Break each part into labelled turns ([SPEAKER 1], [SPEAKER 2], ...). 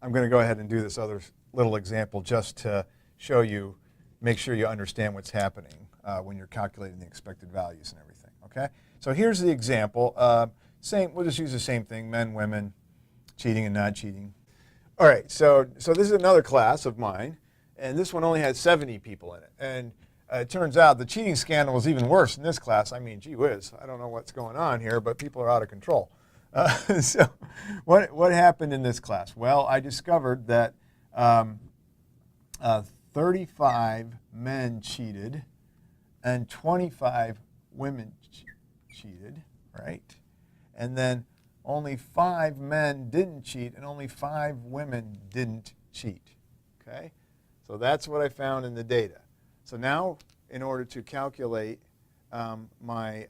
[SPEAKER 1] I'm going to go ahead and do this other little example just to show you, make sure you understand what's happening when you're calculating the expected values and everything, okay? So here's the example. We'll just use the same thing, men, women, cheating and not cheating. All right, so this is another class of mine, and this one only had 70 people in it. And it turns out the cheating scandal was even worse in this class. I mean, gee whiz, I don't know what's going on here, but people are out of control. So what happened in this class? Well, I discovered that 35 men cheated and 25 women cheated, right? And then only 5 men didn't cheat and only 5 women didn't cheat, okay? So that's what I found in the data. So now, in order to calculate my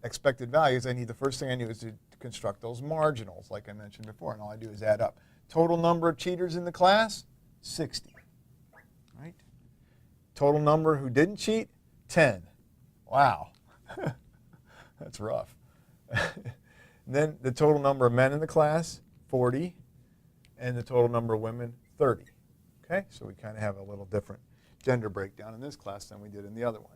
[SPEAKER 1] expected values, the first thing I knew is to construct those marginals, like I mentioned before, and all I do is add up. Total number of cheaters in the class, 60, right? Total number who didn't cheat, 10. Wow, that's rough. Then the total number of men in the class, 40, and the total number of women, 30. Okay, so we kind of have a little different gender breakdown in this class than we did in the other one.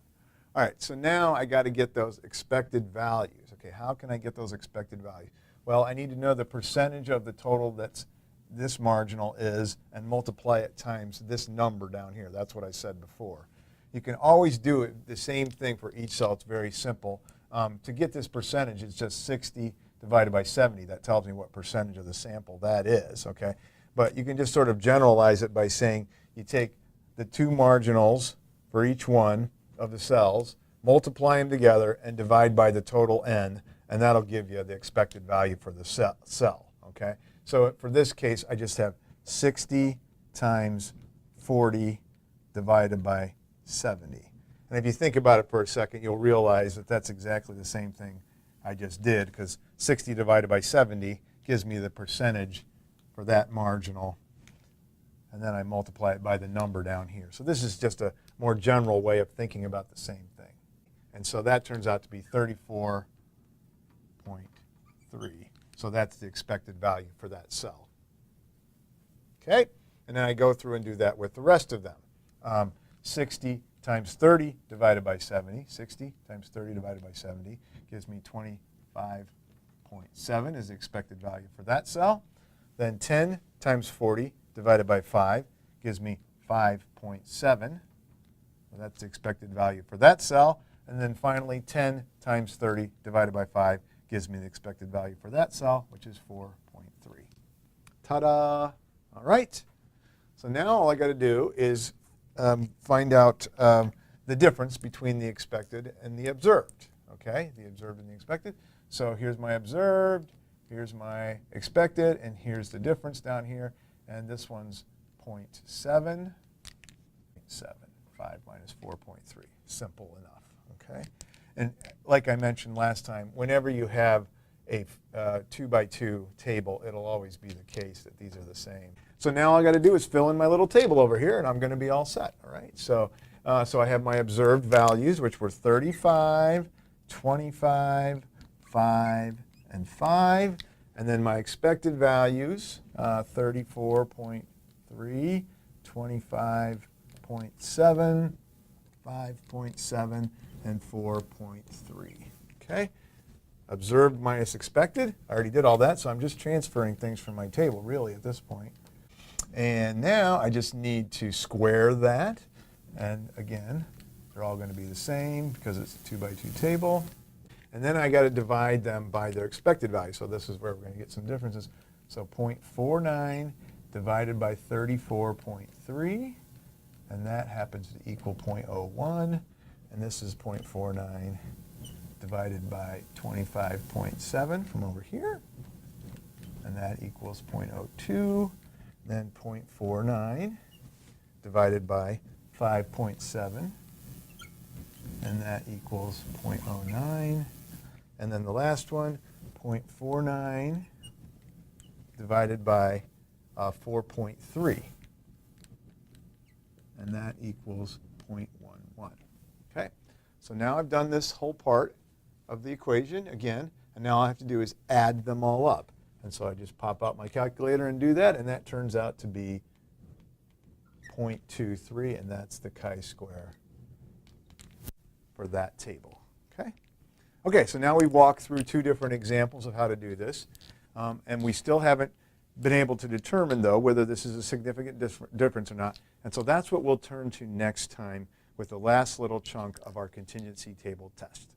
[SPEAKER 1] All right, so now I got to get those expected values. Okay, how can I get those expected values? Well, I need to know the percentage of the total that's this marginal is and multiply it times this number down here. That's what I said before. You can always do it the same thing for each cell. It's very simple. To get this percentage, it's just 60 divided by 70. That tells me what percentage of the sample that is, okay? But you can just sort of generalize it by saying you take the 2 marginals for each one of the cells, multiply them together, and divide by the total n, and that'll give you the expected value for the cell, okay? So for this case, I just have 60 times 40 divided by 70. And if you think about it for a second, you'll realize that that's exactly the same thing I just did, because 60 divided by 70 gives me the percentage for that marginal, and then I multiply it by the number down here. So this is just a more general way of thinking about the same thing. And so that turns out to be 34.3. So that's the expected value for that cell. Okay? And then I go through and do that with the rest of them. 60 times 30 divided by 70. 60 times 30 divided by 70 gives me 25.7 is the expected value for that cell. Then 10 times 40 divided by 5 gives me 5.7. So that's the expected value for that cell. And then finally, 10 times 30 divided by 5 gives me the expected value for that cell, which is 4.3. Ta-da! All right. So now all I got to do is find out the difference between the expected and the observed. Okay, the observed and the expected. So here's my observed, here's my expected, and here's the difference down here. And this one's 0.7. 5 minus 4.3. Simple enough. Okay, and like I mentioned last time, whenever you have a 2x2 table, it'll always be the case that these are the same. So now all I got to do is fill in my little table over here, and I'm going to be all set. All right. So I have my observed values, which were 35, 25, 5, and 5. And then my expected values, 34.3, 25.7, 5.7, and 4.3. Okay. Observed minus expected. I already did all that, so I'm just transferring things from my table, really, at this point. And now I just need to square that. And again, they're all going to be the same because it's a 2x2 table. And then I got to divide them by their expected value. So this is where we're going to get some differences. So 0.49 divided by 34.3, and that happens to equal 0.01. And this is 0.49 divided by 25.7 from over here, and that equals 0.02. Then 0.49 divided by 5.7, and that equals 0.09. And then the last one, 0.49 divided by 4.3, and that equals 0.11. Okay, so now I've done this whole part of the equation again, and now all I have to do is add them all up. And so I just pop out my calculator and do that, and that turns out to be 0.23, and that's the chi-square for that table. Okay? Okay, so now we've walked through two different examples of how to do this, and we still haven't been able to determine, though, whether this is a significant difference or not. And so that's what we'll turn to next time with the last little chunk of our contingency table test.